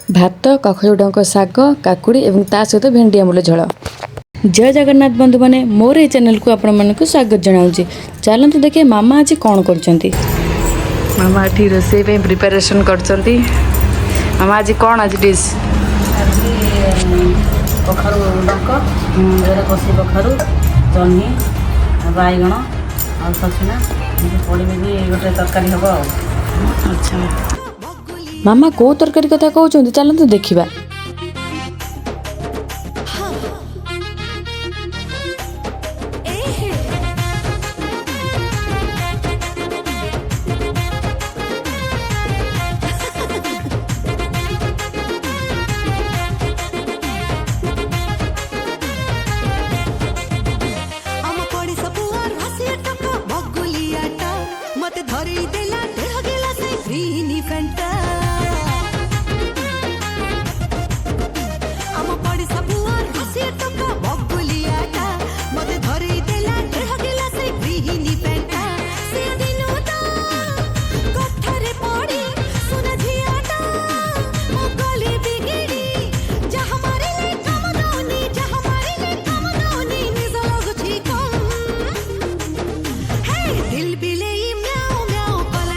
भात कखरू डंक शाग काकुड़ी एवं ता सहित भेंडी आंबुल झोल। जय जगन्नाथ बंधु माने मोर ये चैनल को आपण मानक स्वागत जनाऊँगी। चलते देखिए मामा आज कौन कर मामा ये रोसे प्रिपेरेसन कर मामा आज कौन आज डिश कखारु डंक कषि कखारु जह्नी बैगण आ सजना पड़ी गोटे तरकारी हम। अच्छा मामा कौ तरकारी कथा कहते चलते देखा।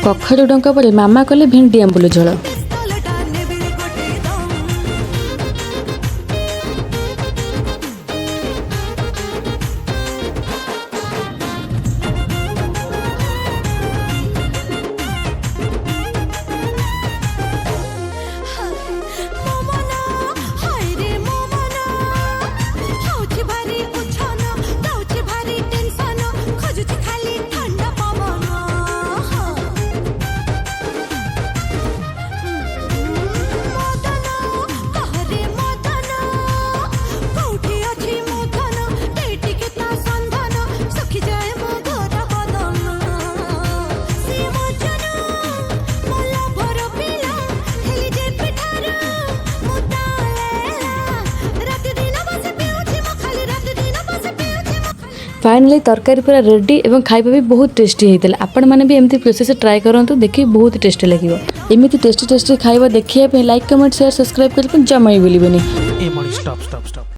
कखरू डंका पर मामा कले भेंडी आंबुल झोल। फाइनली तरकारी पूरा रेडी एवं खाଇବା भी बहुत टेस्टी होता है। आपण मैंने भी एमती प्रोसेस ट्राए करूँ देखिए बहुत टेस्टी लगे। एमती टेस्टी टेस्टी खाଇବା देखिए लाइक कमेंट शेयर सब्सक्राइब करके जमा ही भूलिए।